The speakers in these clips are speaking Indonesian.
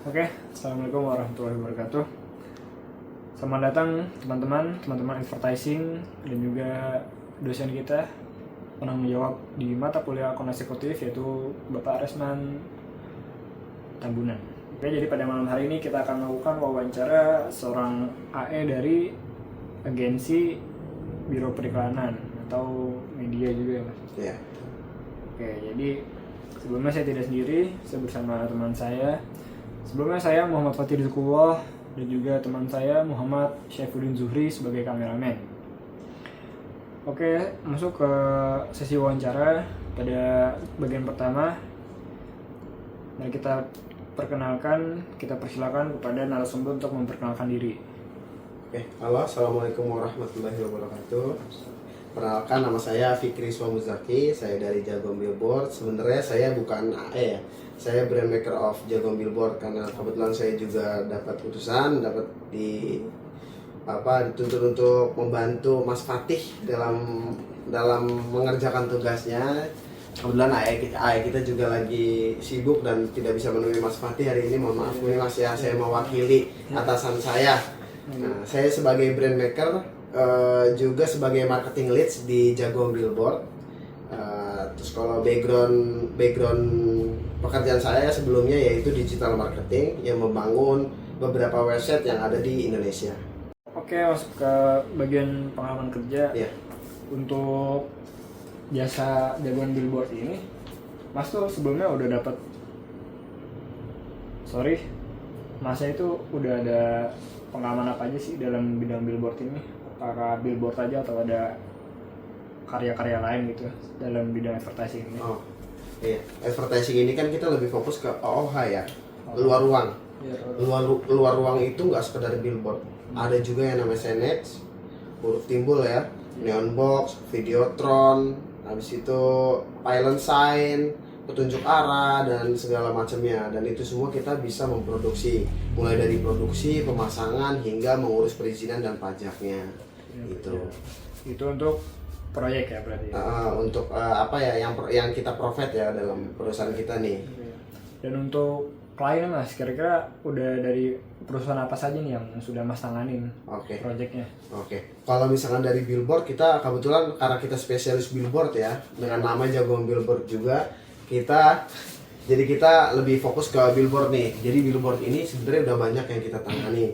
Oke, Assalamualaikum warahmatullahi wabarakatuh. Selamat datang teman-teman advertising dan juga dosen kita penanggung jawab di mata kuliah akun eksekutif yaitu Bapak Resman Tambunan. Oke, jadi pada malam hari ini kita akan melakukan wawancara seorang AE dari agensi Biro Periklanan atau media juga ya Mas? Iya. Oke, jadi sebelumnya saya tidak sendiri, saya bersama teman saya. Sebelumnya saya Muhammad Fatih Rizkullah dan juga teman saya Muhammad Syaifuddin Zuhri sebagai kameramen. Oke, masuk ke sesi wawancara. Pada bagian pertama, mari kita persilakan kepada narasumber untuk memperkenalkan diri. Oke, halo, assalamualaikum warahmatullahi wabarakatuh. Perkenalkan, nama saya Fikri Swamuzaki, saya dari Jagong Billboard. Sebenarnya saya bukan AE ya, saya brand maker of Jagong Billboard karena kebetulan saya juga dapat dituntut untuk membantu Mas Fatih dalam mengerjakan tugasnya. Kebetulan AE kita juga lagi sibuk dan tidak bisa menemui Mas Fatih hari ini. Mohon maaf nih Mas ya, saya mewakili atasan saya. Nah, saya sebagai brand maker juga sebagai marketing leads di Jagong Billboard. Terus kalau background pekerjaan saya sebelumnya yaitu digital marketing yang membangun beberapa website yang ada di Indonesia. Oke, masuk ke bagian pengalaman kerja. Ya. Untuk jasa Jagong Billboard ini, Mas tuh sebelumnya udah dapat, Masnya itu udah ada pengalaman apa aja sih dalam bidang billboard ini? Apakah billboard aja atau ada karya-karya lain gitu dalam bidang advertising ini? Oh, iya. Advertising ini kan kita lebih fokus ke OOH ya, luar ruang. Ya, Luar ruang itu nggak sekedar billboard. Ada juga yang namanya signage, huruf timbul ya, neon box, videotron, habis itu pylon sign, petunjuk arah dan segala macamnya. Dan itu semua kita bisa memproduksi, mulai dari produksi, pemasangan hingga mengurus perizinan dan pajaknya. Itu. Itu untuk proyek ya berarti. Untuk apa ya yang kita profit ya dalam perusahaan kita nih. Dan untuk klien Mas, kira-kira udah dari perusahaan apa saja nih yang sudah Mas tanganin proyeknya? Oke. Kalau misalkan dari billboard, kita kebetulan karena kita spesialis billboard ya, dengan nama Jagong Billboard juga, kita lebih fokus ke billboard nih. Jadi billboard ini sebenarnya udah banyak yang kita tangani.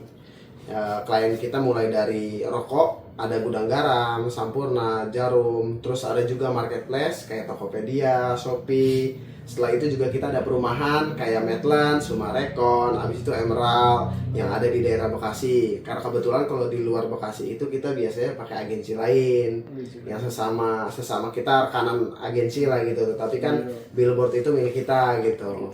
Klien kita mulai dari rokok, ada Gudang Garam, Sampurna, Jarum, terus ada juga marketplace kayak Tokopedia, Shopee. Setelah itu juga kita ada perumahan kayak Medland, Sumarekon, habis itu Emerald yang ada di daerah Bekasi. Karena kebetulan kalau di luar Bekasi itu kita biasanya pakai agensi lain yang sesama kita rekanan agensi lah gitu. Tapi kan billboard itu milik kita gitu.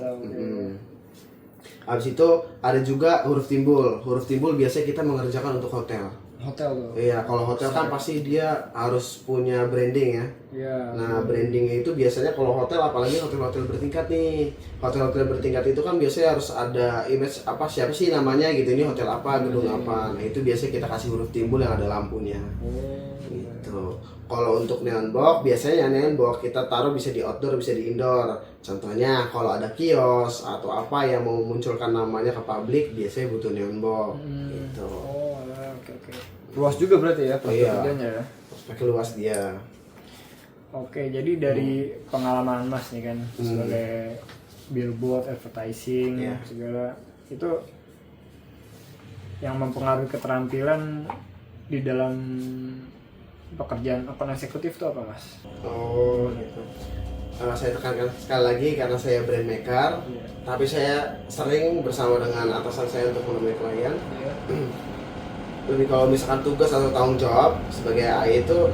Habis itu ada juga huruf timbul. Huruf timbul biasanya kita mengerjakan untuk hotel. Hotel tuh. Iya, kalau hotel kan pasti dia harus punya branding ya. Iya. Nah, brandingnya itu biasanya kalau hotel, apalagi hotel-hotel bertingkat nih. Hotel-hotel bertingkat itu kan biasanya harus ada image apa, siapa sih namanya gitu, ini hotel apa, gedung apa. Nah, itu biasanya kita kasih huruf timbul yang ada lampunya. Gitu. Kalau untuk neon box, biasanya neon box kita taruh bisa di outdoor, bisa di indoor. Contohnya kalau ada kios atau apa yang mau memunculkan namanya ke publik, biasanya butuh neon box. Gitu. Oke. Luas juga berarti ya kerjanya ya. Pakai luas dia. Oke, jadi dari pengalaman Mas nih kan sebagai billboard, advertising, segala itu yang mempengaruhi keterampilan di dalam pekerjaan akun eksekutif itu apa Mas? Oh gitu. Saya tekankan sekali lagi karena saya brand maker, tapi saya sering bersama dengan atasan saya untuk menemui klien. Lebih kalau misalkan tugas atau tanggung jawab sebagai AI itu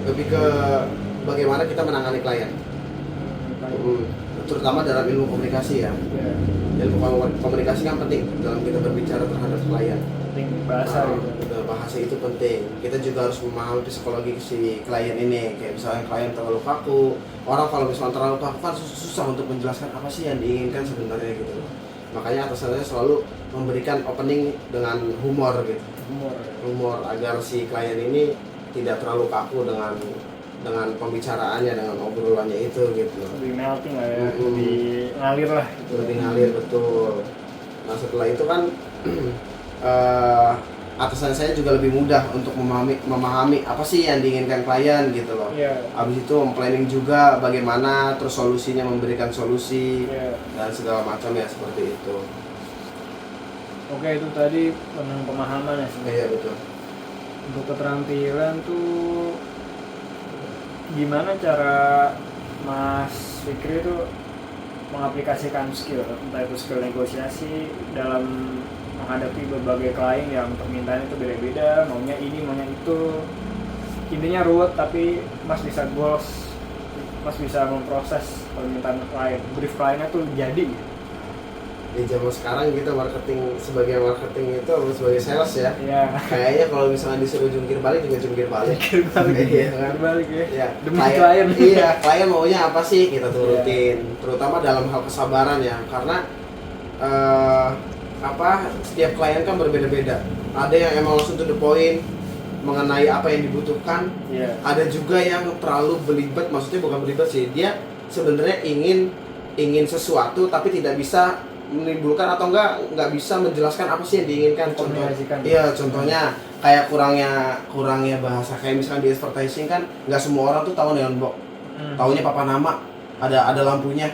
lebih ke bagaimana kita menangani klien, terutama dalam ilmu komunikasi ya. Ilmu komunikasi kan penting dalam kita berbicara terhadap klien. Penting bahasa gitu. Bahasa itu penting. Kita juga harus memahami psikologi si klien ini. Kayak misalnya klien terlalu kaku, orang kalau misalnya terlalu kaku kan susah untuk menjelaskan apa sih yang diinginkan sebenarnya gitu. Makanya atasannya selalu memberikan opening dengan humor gitu. Humor agar si klien ini tidak terlalu kaku dengan pembicaraannya, dengan obrolannya itu gitu. Lebih melting lah ya, lebih ngalir lah gitu. Lebih ngalir, betul. Nah setelah itu kan atasan saya juga lebih mudah untuk memahami apa sih yang diinginkan klien gitu loh. Habis itu planning juga bagaimana, terus solusinya, memberikan solusi dan segala macam ya seperti itu. Oke, itu tadi tentang pemahaman ya sebenarnya. Iya betul. Untuk keterampilan tuh gimana cara Mas Fikri itu mengaplikasikan skill, entah itu skill negosiasi dalam menghadapi berbagai klien yang permintaan itu beda-beda, maunya ini, maunya itu, intinya ruwet tapi Mas bisa goals, Mas bisa memproses permintaan klien, brief kliennya tuh jadi. Di zaman sekarang kita sebagai marketing itu harus sebagai sales ya. Iya. Kayaknya kalau misalnya disuruh jungkir balik juga jungkir balik. Jungkir balik ya. Iya. Demi klien. Iya, klien maunya apa sih kita turutin. Terutama dalam hal kesabaran ya, karena setiap klien kan berbeda-beda. Ada yang emang langsung to the point mengenai apa yang dibutuhkan. Ada juga yang terlalu belibet, maksudnya bukan belibet sih, dia sebenarnya ingin sesuatu tapi tidak bisa menimbulkan atau enggak bisa menjelaskan apa sih yang diinginkan. Contohnya kayak kurangnya bahasa, kayak misalkan di advertising kan nggak semua orang tuh tahu neon box, taunya papan nama, ada lampunya.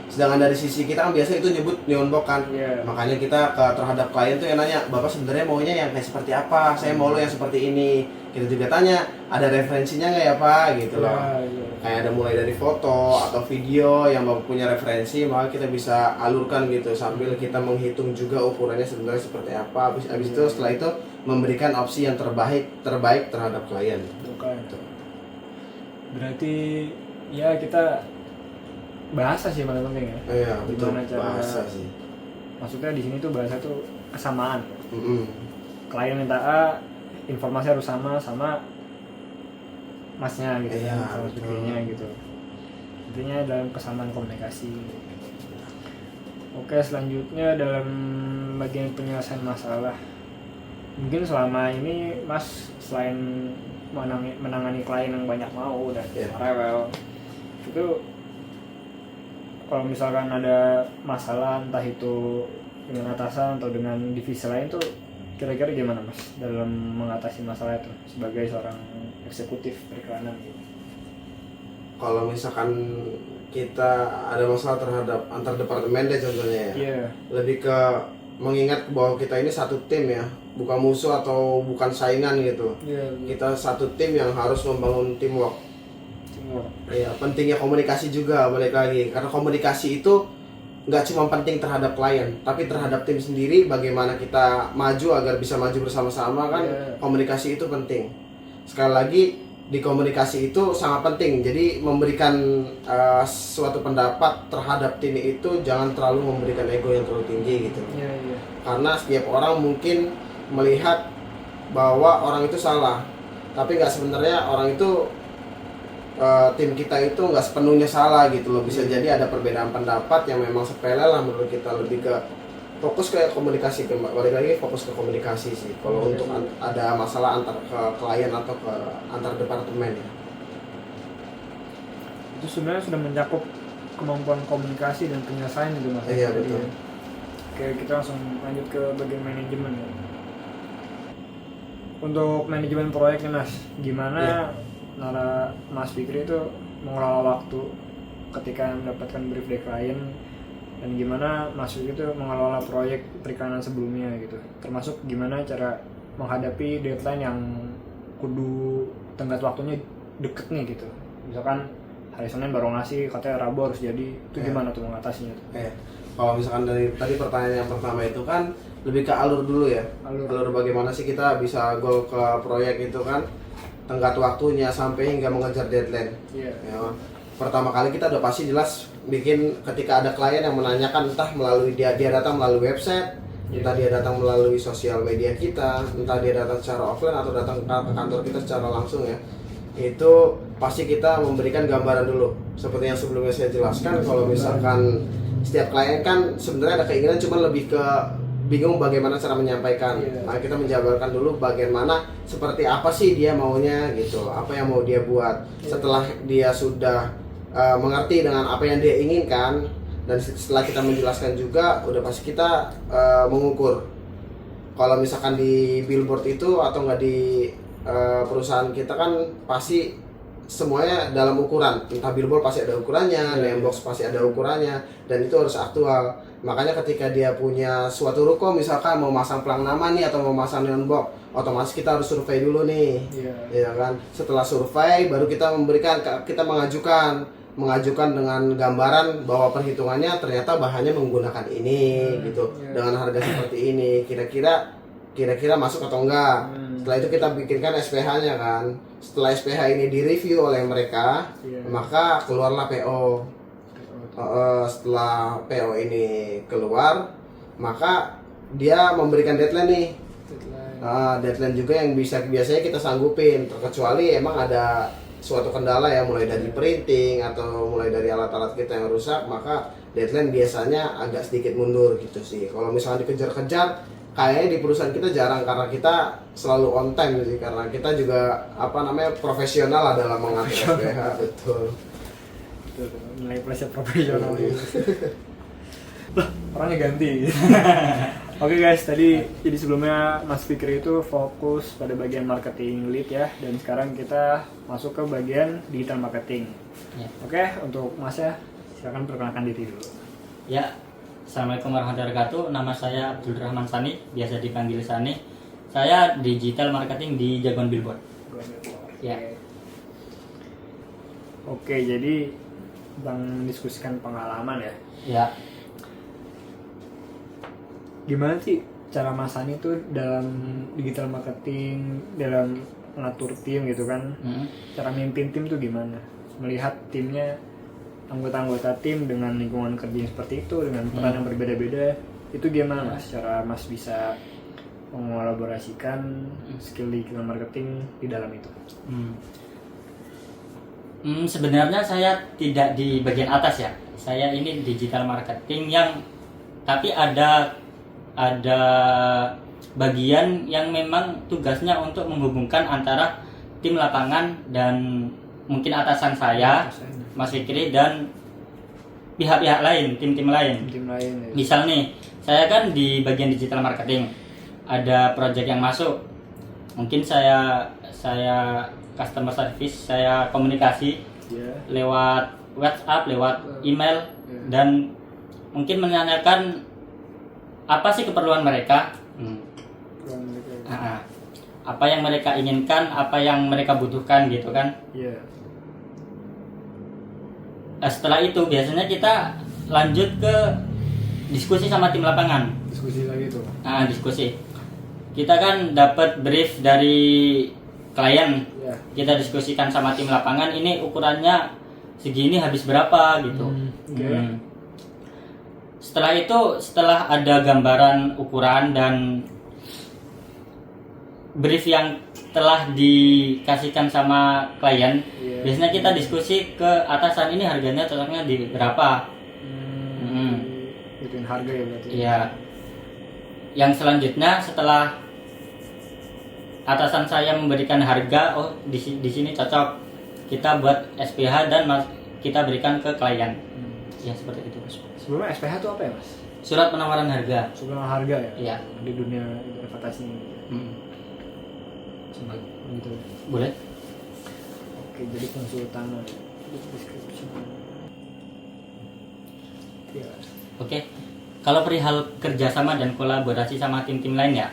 Sedangkan dari sisi kita kan biasa itu nyebut neon box kan. Makanya kita terhadap klien tuh yang nanya, Bapak sebenarnya maunya yang kayak seperti apa? Saya mau lo yang seperti ini. Kita juga tanya, ada referensinya nggak ya Pak? Gitu loh. Kayak ada mulai dari foto atau video yang Bapak punya referensi, maka kita bisa alurkan gitu sambil kita menghitung juga ukurannya sebenarnya seperti apa. Habis itu setelah itu memberikan opsi yang terbaik terhadap klien. Berarti ya kita bahasa sih paling penting ya. Iya, betul. Bahasa sih. Maksudnya di sini tuh bahasa tuh kesamaan. Klien minta A, informasi harus sama masnya gitu ya, sama sebagainya gitu. Intinya dalam kesamaan komunikasi. Oke, selanjutnya dalam bagian penyelesaian masalah. Mungkin selama ini Mas selain menangani klien yang banyak mau dan rewel, itu kalau misalkan ada masalah entah itu dengan atasan atau dengan divisi lain tuh kira-kira gimana Mas dalam mengatasi masalah itu sebagai seorang eksekutif periklanan gitu? Kalau misalkan kita ada masalah terhadap antar departemen deh contohnya ya, lebih ke mengingat bahwa kita ini satu tim ya, bukan musuh atau bukan saingan gitu. Kita satu tim yang harus membangun teamwork. Iya, pentingnya komunikasi juga, balik lagi, karena komunikasi itu nggak cuma penting terhadap klien, tapi terhadap tim sendiri. Bagaimana kita maju agar bisa maju bersama-sama kan, komunikasi itu penting. Sekali lagi, di komunikasi itu sangat penting. Jadi memberikan suatu pendapat terhadap tim itu jangan terlalu memberikan ego yang terlalu tinggi gitu. Karena setiap orang mungkin melihat bahwa orang itu salah, tapi nggak sebenarnya orang itu tim kita itu nggak sepenuhnya salah gitu loh. Bisa jadi ada perbedaan pendapat yang memang sepele lah menurut kita, lebih ke fokus ke komunikasi, balik lagi fokus ke komunikasi sih kalau untuk ada masalah antar ke klien atau ke antar departemen ya. Itu sebenarnya sudah mencakup kemampuan komunikasi dan penyelesaian itu Mas. Iya betul. Oke, kita langsung lanjut ke bagian manajemen ya. Untuk manajemen proyeknya Mas, gimana Nara Mas Fikri itu mengelola waktu ketika mendapatkan brief dari klien, dan gimana Mas Fikri itu mengelola proyek periklanan sebelumnya gitu, termasuk gimana cara menghadapi deadline yang kudu tenggat waktunya deket nih gitu, misalkan hari Senin baru ngasih, katanya Rabu harus jadi, itu gimana tuh mengatasinya tuh? Kalau misalkan dari tadi pertanyaan yang pertama itu kan lebih ke alur dulu ya, alur bagaimana sih kita bisa goal ke proyek itu kan, tenggat waktunya sampai hingga mengejar deadline. Ya, pertama kali kita udah pasti jelas bikin ketika ada klien yang menanyakan, entah melalui dia datang melalui website, entah dia datang melalui sosial media kita, entah dia datang secara offline atau datang ke kantor kita secara langsung ya, itu pasti kita memberikan gambaran dulu. Seperti yang sebelumnya saya jelaskan, kalau misalkan setiap klien kan sebenarnya ada keinginan, cuma lebih ke bingung bagaimana cara menyampaikan. Nah, kita menjabarkan dulu bagaimana, seperti apa sih dia maunya gitu, apa yang mau dia buat. Setelah dia sudah mengerti dengan apa yang dia inginkan, Dan setelah kita menjelaskan juga, udah pasti kita mengukur. Kalau misalkan di billboard itu atau nggak di perusahaan kita kan pasti semuanya dalam ukuran. Entah billboard pasti ada ukurannya, name box pasti ada ukurannya, dan itu harus aktual. Makanya ketika dia punya suatu ruko misalkan mau masang pelang nama nih atau mau masang neon box, otomatis kita harus survei dulu nih. Ya kan? Setelah survei baru kita mengajukan dengan gambaran bahwa perhitungannya ternyata bahannya menggunakan ini gitu. Dengan harga seperti ini, kira-kira masuk atau enggak. Setelah itu kita bikinkan SPH-nya kan. Setelah SPH ini direview oleh mereka, maka keluarlah PO. Setelah PO ini keluar, maka dia memberikan deadline nih. Deadline juga yang biasanya kita sanggupin, terkecuali emang ada suatu kendala ya, mulai dari printing atau mulai dari alat-alat kita yang rusak, maka deadline biasanya agak sedikit mundur gitu sih. Kalau misalnya dikejar-kejar, kayaknya di perusahaan kita jarang, karena kita selalu on time sih, karena kita juga profesional lah dalam mengatur SPH. Betul. Nilai plusnya profesional gitu. Lah, orangnya ganti. Oke guys, tadi jadi sebelumnya Mas Fikri itu fokus pada bagian marketing lead ya, dan sekarang kita masuk ke bagian digital marketing. Ya. Oke, untuk Mas ya, silakan perkenalkan diri dulu. Ya, Assalamualaikum warahmatullahi wabarakatuh. Nama saya Abdul Rahman Sani, biasa dipanggil Sani. Saya digital marketing di Jagoan Billboard. Ya. Oke, jadi Bang diskusikan pengalaman ya. Ya. Gimana sih cara Mas Sani tuh dalam digital marketing, dalam mengatur tim gitu kan? Cara mimpin tim tuh gimana? Melihat timnya, anggota-anggota tim dengan lingkungan kerja yang seperti itu, dengan peran yang berbeda-beda, itu gimana Mas? Cara Mas bisa mengolaborasikan skill digital marketing di dalam itu? Sebenarnya saya tidak di bagian atas ya. Saya ini digital marketing tapi ada bagian yang memang tugasnya untuk menghubungkan antara tim lapangan dan mungkin atasan saya, Mas Fikri, dan pihak-pihak lain, tim-tim lain. Ya. Misal nih, saya kan di bagian digital marketing, ada project yang masuk, mungkin saya customer service, saya komunikasi lewat WhatsApp, lewat email, dan mungkin menanyakan apa sih keperluan mereka, apa yang mereka inginkan, apa yang mereka butuhkan gitu kan. Setelah itu biasanya kita lanjut ke diskusi sama tim lapangan. Diskusi lagi tuh. Diskusi. Kita kan dapat brief dari klien, kita diskusikan sama tim lapangan, ini ukurannya segini habis berapa gitu. Setelah ada gambaran ukuran dan brief yang telah dikasihkan sama klien, biasanya kita diskusi ke atasan, ini harganya cocoknya di berapa. Ituin harga ya berarti. Iya. Yang selanjutnya setelah atasan saya memberikan harga, oh di sini cocok, kita buat SPH dan kita berikan ke klien. Ya seperti itu. Sebelumnya SPH itu apa ya Mas? Surat penawaran harga. Surat harga ya? Iya. Di dunia advertising. Gitu. Boleh. Oke, jadi konsultan ya. Description. Ya. Oke. Kalau perihal kerjasama dan kolaborasi sama tim-tim lain ya,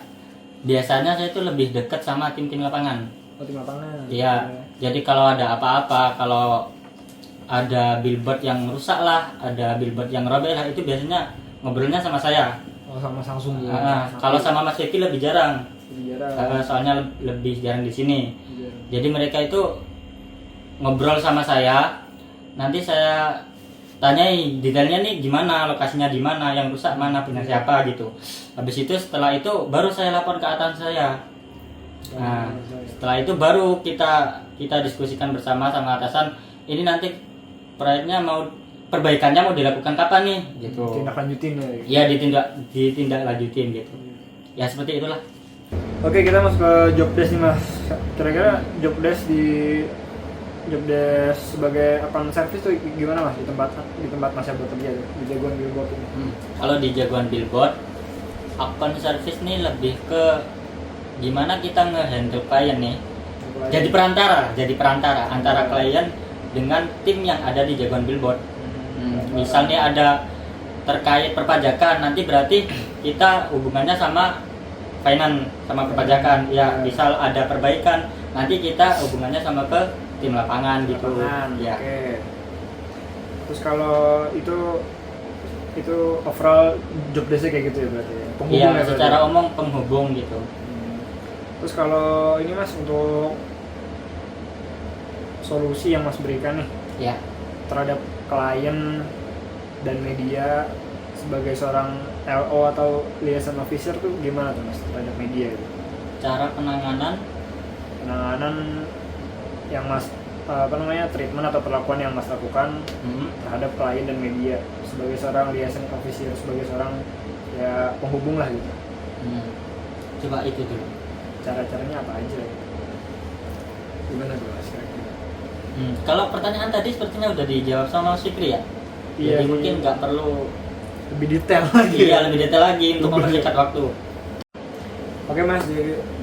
biasanya saya itu lebih dekat sama tim-tim lapangan. Oh, tim lapangan. Iya. Jadi kalau ada apa-apa, kalau ada billboard yang rusak lah, ada billboard yang robek lah, itu biasanya ngobrolnya sama saya. Oh, sama langsung. Kalau sama Mas Vicky lebih jarang. Soalnya lebih jarang di sini. Jadi mereka itu ngobrol sama saya. Nanti saya tanyai detailnya nih gimana, lokasinya di mana, yang rusak mana, punya siapa gitu. Habis itu setelah itu baru saya lapor ke atasan saya. Setelah itu baru kita diskusikan bersama sama atasan. Ini nanti proyeknya perbaikannya mau dilakukan kapan nih gitu. Tindak lanjutin ya. Iya, ditindak lanjutin gitu. Ya seperti itulah. Oke, kita masuk ke job desk nih Mas. Kira-kira job desk di job desk sebagai account service tuh gimana mas di tempat mas yang bekerja tuh, di Jagoan Billboard ini? Kalau di Jagoan Billboard, account service nih lebih ke gimana kita nge-handle klien nih. Jadi perantara antara klien dengan tim yang ada di Jagoan Billboard. Misalnya ada terkait perpajakan, nanti berarti kita hubungannya sama finance, sama perpajakan. Ya, misal ada perbaikan, nanti kita hubungannya sama ke tim lapangan gitu. Ya. Oke. Terus kalau itu overall job desk kayak gitu ya berarti ya? Penghubung Iya, ya secara berarti? umum penghubung gitu. Terus kalau ini mas, untuk solusi yang mas berikan nih Ya. terhadap klien dan media sebagai seorang LO atau liaison officer tuh gimana tuh mas terhadap media itu? Cara penanganan yang mas treatment atau perlakuan yang mas lakukan terhadap klien dan media sebagai seorang liaison officer, sebagai seorang ya penghubung lah gitu. Coba itu dulu. Cara-caranya apa aja? Gimana tuh mas kira-kira? Kalau pertanyaan tadi sepertinya udah dijawab sama Mas Fikri ya. Iya, Jadi mungkin nggak perlu lebih detail lagi. iya lebih detail lagi untuk mempersingkat waktu. Oke mas,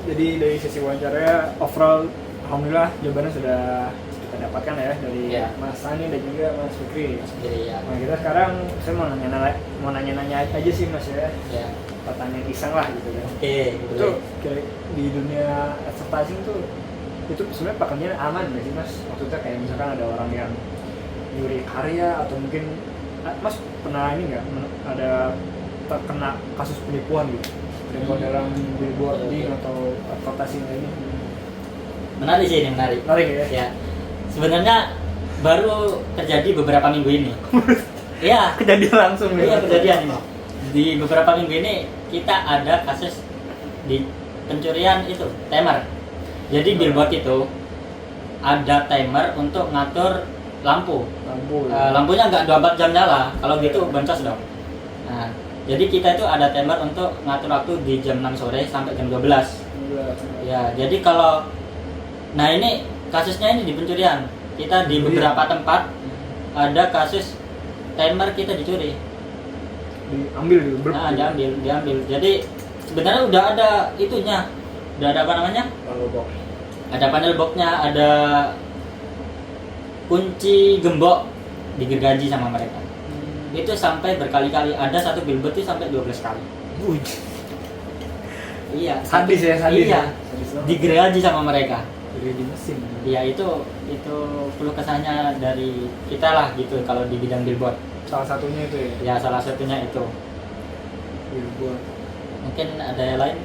jadi dari sesi wawancaranya overall alhamdulillah jawabannya sudah kita dapatkan ya dari Ya. Mas Sani dan juga Mas Fikri. Jadi ya. Nah kita sekarang saya mau nanya-nanya aja sih mas ya, Ya. pertanyaan iseng lah gitu kan. Oke. Itu boleh. kayak di dunia advertising tuh itu sebenarnya pekerjaan aman nggak sih mas? Maksudnya kayak misalkan ada orang yang nyuri karya atau mungkin mas pernah ini nggak ada terkena kasus penipuan gitu? Penipuan dalam billboarding atau advertising ini? Menarik sih ini, menarik. Menarik ya? Ya. Sebenarnya baru terjadi beberapa minggu ini. Iya. Kejadian langsung ya? Iya, kejadian ini. Di beberapa minggu ini kita ada kasus di pencurian itu, timer. Jadi billboard itu ada timer untuk ngatur lampu. Lampunya nggak 24 jam nyala, kalau gitu boncos dong. Nah, jadi kita itu ada timer untuk ngatur waktu di jam 6 sore sampai jam 12. Ya, jadi kalau nah ini kasusnya ini di pencurian. Kita di beberapa tempat ada kasus timer kita dicuri. Diambil. Nah, diambil. Jadi sebenarnya udah ada itunya. Udah ada apa namanya? Ada panel boxnya, ada kunci gembok digergaji sama mereka. Itu sampai berkali-kali, ada satu billboard itu sampai 12 kali. Iya, Sadis ya, sadis. Iya. Sadis banget. Digergaji sama mereka. Di mesin. Iya, itu keluh kesahnya dari kita lah gitu kalau di bidang billboard. Salah satunya itu ya. Ya, salah satunya itu. Billboard. Mungkin ada yang lain?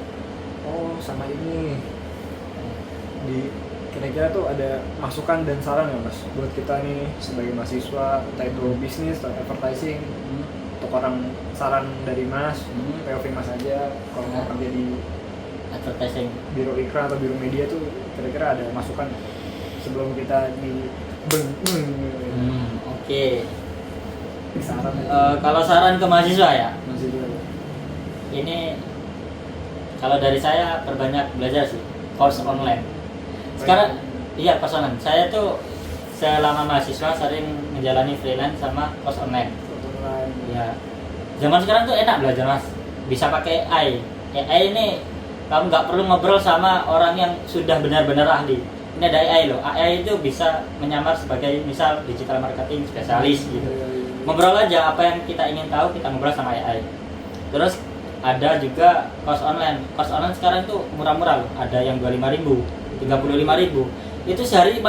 Oh, sama ini. Kira-kira tuh ada masukan dan saran ya mas buat kita nih sebagai mahasiswa, entah itu bisnis atau advertising, untuk orang, saran dari mas, POV mas aja kalau mau kerja di Advertising. biro iklan atau biro media tuh kira-kira ada masukan sebelum kita di Oke. saran Kalau saran ke mahasiswa ya, masih juga ini kalau dari saya perbanyak belajar sih, course online. Sekarang iya course online. Saya tuh selama mahasiswa sering menjalani freelance sama course online. Ya, zaman sekarang tuh enak belajar mas. Bisa pakai AI. AI ini kamu nggak perlu ngobrol sama orang yang sudah benar-benar ahli. Ini ada AI loh. AI itu bisa menyamar sebagai misal digital marketing spesialis gitu. Ngobrol aja apa yang kita ingin tahu, kita ngobrol sama AI. Terus ada juga course online. Course online sekarang tuh murah-murah loh. Ada yang 25.000, 35.000. Itu sehari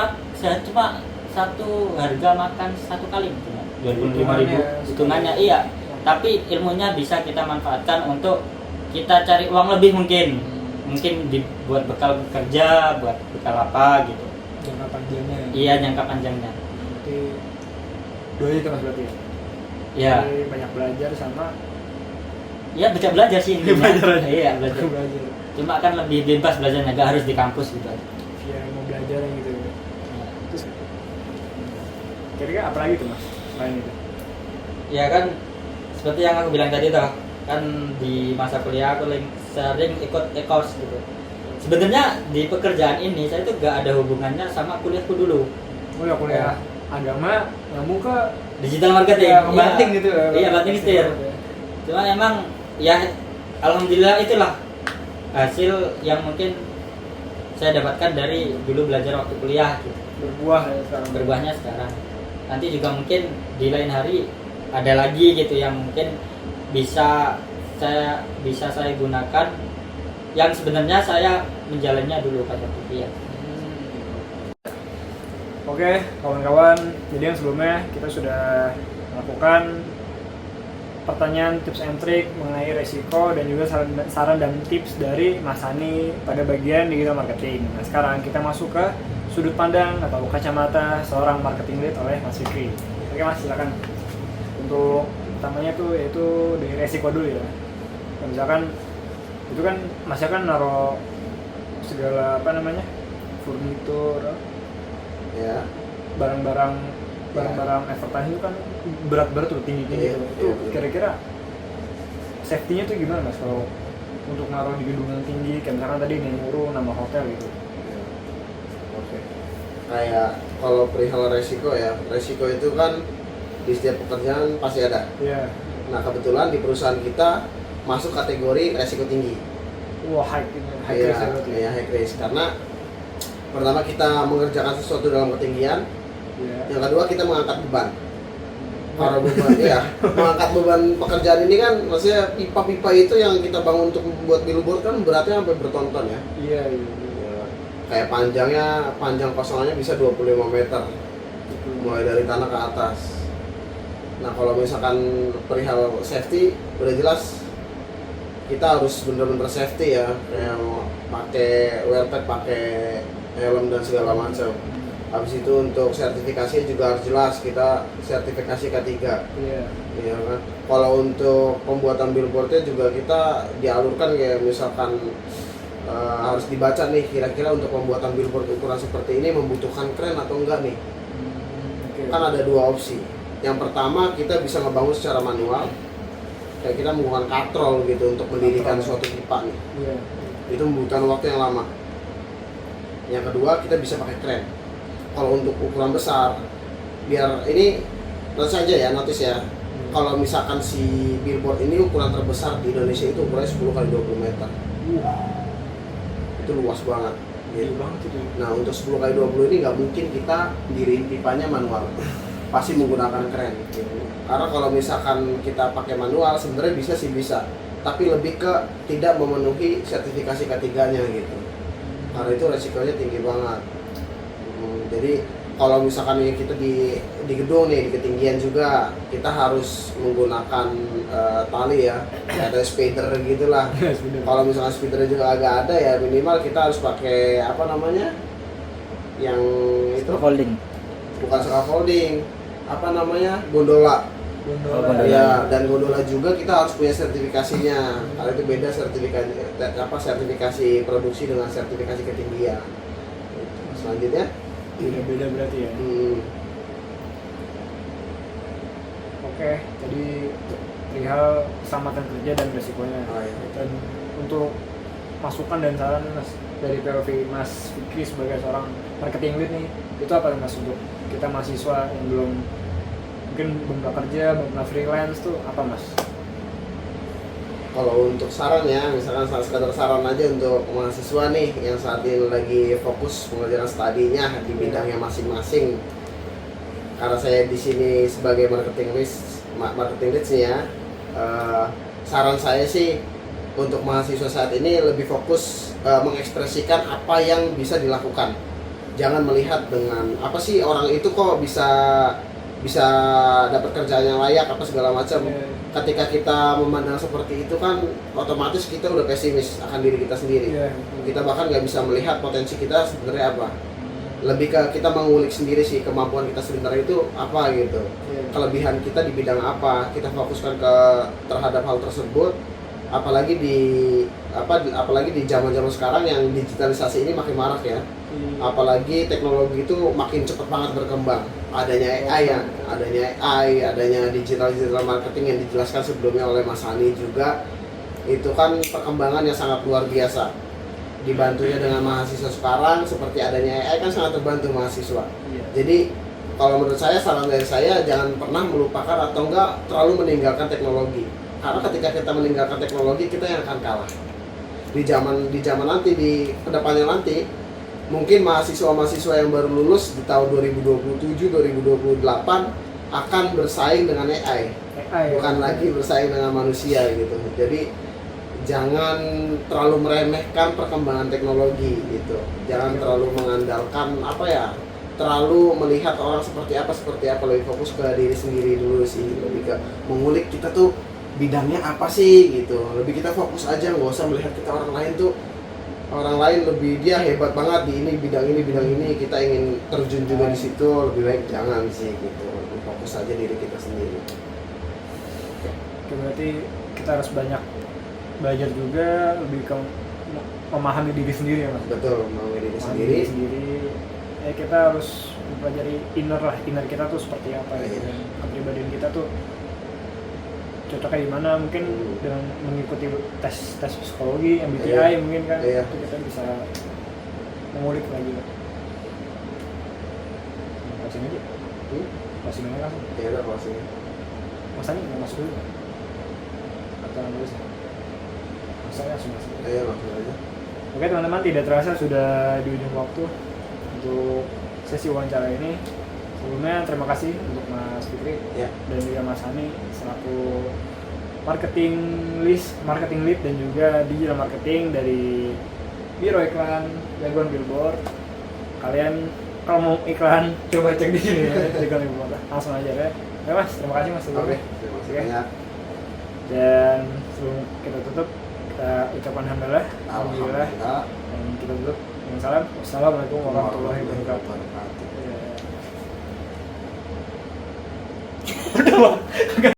cuma satu harga makan satu kali gitu. 25.000 hitungannya iya. Tapi ilmunya bisa kita manfaatkan untuk kita cari uang lebih mungkin dibuat bekal kerja, buat bekal apa gitu. jangka panjangnya. Iya, jangka panjangnya. Berarti dua itu mas berarti ya. Ya. Jadi banyak belajar sama Ya bisa belajar sih intinya. Iya, belajar. belajar. Cuma kan lebih bebas belajarnya, nggak harus di kampus gitu. Via mau belajar gitu. Terus kira-kira apa lagi tuh mas selain itu? Ya kan seperti yang aku bilang tadi toh, kan di masa kuliah aku sering ikut e-course gitu. Sebenarnya di pekerjaan ini saya tuh gak ada hubungannya sama kuliahku dulu. Oh ya kuliah agama nyambung ke digital marketing. ya, banting gitu ya. Iya, banting setir. Cuma emang ya alhamdulillah itulah hasil yang mungkin saya dapatkan dari dulu belajar waktu kuliah gitu. Berbuah ya sekarang. Berbuahnya sekarang. Nanti juga mungkin di lain hari ada lagi gitu yang mungkin bisa saya gunakan yang sebenarnya saya menjalannya dulu pada kuliah. Oke, kawan-kawan, jadi yang sebelumnya kita sudah melakukan pertanyaan tips and trick mengenai resiko dan juga saran dan tips dari Mas Hani pada bagian digital marketing. Nah, sekarang kita masuk ke sudut pandang atau kacamata seorang marketing lead oleh Mas Fikri. Oke Mas, silakan. Untuk pertamanya tuh yaitu dari resiko dulu ya. Nah, misalkan itu kan Mas kan naruh segala furnitur, Ya. barang-barang advertising itu kan berat-berat tuh, tinggi-tinggi Iya, tuh. Itu iya. kira-kira safety-nya tuh gimana Mas kalau untuk naruh di gedung yang tinggi, kayak misalkan tadi Nemuru nama hotel gitu. Oke. Kayak kalau perihal resiko ya, resiko itu kan di setiap pekerjaan pasti ada. Iya. Nah kebetulan di perusahaan kita masuk kategori resiko tinggi. Wah, high Iya, risk ya berarti. iya, high risk. Karena pertama kita mengerjakan sesuatu dalam ketinggian, Iya. yang kedua kita mengangkat beban. Para beban, ya, mengangkat beban pekerjaan ini kan, maksudnya pipa-pipa itu yang kita bangun untuk membuat billboard kan beratnya sampai bertonton ya. Iya. Kayak panjang kosongannya bisa 25 meter, mulai dari tanah ke atas. Nah kalau misalkan perihal safety, udah jelas kita harus bener-bener safety ya, kayak pakai wear pack, pakai helm dan segala macam. Habis itu untuk sertifikasi juga harus jelas, kita sertifikasi K3. Iya. Iya kan. Kalau untuk pembuatan billboardnya juga kita dialurkan kayak misalkan harus dibaca nih kira-kira untuk pembuatan billboard ukuran seperti ini membutuhkan kren atau enggak nih. Oke. Kan ada dua opsi. Yang pertama kita bisa ngebangun secara manual, kayak kita menggunakan katrol gitu untuk mendirikan suatu pipa nih. Iya. Itu membutuhkan waktu yang lama. Yang kedua kita bisa pakai kren. Kalau untuk ukuran besar, biar ini notice aja ya, notice ya. Kalau misalkan si billboard ini ukuran terbesar di Indonesia itu ukurannya 10 x 20 meter. Itu luas banget. Gede banget itu. Nah untuk 10 x 20 ini nggak mungkin kita diriin pipanya manual, pasti menggunakan kren. Karena kalau misalkan kita pakai manual sebenarnya bisa, tapi lebih ke tidak memenuhi sertifikasi K3-nya gitu. Karena itu resikonya tinggi banget. Jadi kalau misalkan kita di gedung nih, di ketinggian juga kita harus menggunakan tali ya, ada spider gitulah. Kalau misalkan spider juga agak ada ya minimal kita harus pakai yang itu Folding. bukan scaffolding, gondola. Gondola. Ya, dan gondola juga kita harus punya sertifikasinya. Karena itu beda sertifikasi produksi dengan sertifikasi ketinggian. Selanjutnya Beda-beda berarti ya. Oke, jadi perihal keselamatan kerja dan resikonya. Oh, iya. Dan untuk masukan dan saran Mas dari POV Mas Fikri sebagai seorang marketing lead nih, itu apa Mas untuk kita mahasiswa yang belum kerja, belum pernah freelance tuh apa Mas? Kalau untuk saran ya, misalkan sekadar saran aja untuk mahasiswa nih yang saat ini lagi fokus mengerjakan studinya di bidangnya masing-masing. Karena saya di sini sebagai marketing lead sih ya, saran saya sih untuk mahasiswa saat ini lebih fokus mengekspresikan apa yang bisa dilakukan. Jangan melihat dengan apa sih orang itu kok bisa dapat kerjaan yang layak apa segala macam. Ketika kita memandang seperti itu kan otomatis kita udah pesimis akan diri kita sendiri. Kita bahkan nggak bisa melihat potensi kita sebenarnya apa. Lebih ke kita mengulik sendiri sih kemampuan kita sebenarnya itu apa gitu. Kelebihan kita di bidang apa, kita fokuskan terhadap hal tersebut. Apalagi di zaman-zaman sekarang yang digitalisasi ini makin marak ya. Apalagi teknologi itu makin cepat banget berkembang. Adanya AI, adanya digital marketing yang dijelaskan sebelumnya oleh Mas Hani juga, itu kan perkembangan yang sangat luar biasa. dibantunya dengan mahasiswa sekarang seperti adanya AI kan sangat terbantu mahasiswa. Iya. Jadi kalau menurut saya, saran dari saya jangan pernah melupakan atau enggak terlalu meninggalkan teknologi. Karena ketika kita meninggalkan teknologi, kita yang akan kalah. Di zaman nanti, di kedepannya nanti, mungkin mahasiswa-mahasiswa yang baru lulus di tahun 2027, 2028 akan bersaing dengan AI. Bukan lagi bersaing dengan manusia gitu. Jadi jangan terlalu meremehkan perkembangan teknologi gitu. Jangan terlalu mengandalkan terlalu melihat orang seperti apa, lebih fokus ke diri sendiri dulu sih, lebih ke mengulik kita tuh bidangnya apa sih gitu, lebih kita fokus aja, nggak usah melihat kita orang lain lebih dia hebat banget di bidang ini, kita ingin terjun juga di situ, lebih baik jangan sih gitu, lebih fokus aja diri kita sendiri. Oke, berarti kita harus banyak belajar juga, lebih ke memahami diri sendiri ya Mas. Betul, memahami diri Memahami sendiri. Ya kita harus mempelajari inner kita tuh seperti apa gitu, dan kepribadian kita tuh cocoknya di mana, mungkin dengan mengikuti tes psikologi MBTI mungkin kan, itu kita bisa mengulik lagi lah. Closing aja. Closing aja langsung. Ya udah closing. Mas Ani mau masuk dulu atau nulis? Saya langsung masuk. Langsung aja. Oke teman-teman, tidak terasa sudah di ujung waktu untuk sesi wawancara ini. Sebelumnya terima kasih untuk Mas Fikri dan juga Mas Hani selaku marketing lead dan juga digital marketing dari Biro Iklan Jagoan Billboard. Kalian kalau mau iklan coba cek di sini ya, Jagoan Billboard. Langsung aja ya. Oke Mas, terima kasih Mas. Oke, terima kasih banyak. Dan sebelum kita tutup, kita ucapkan alhamdulillah dan kita tutup dengan salam. Wassalamualaikum warahmatullahi wabarakatuh.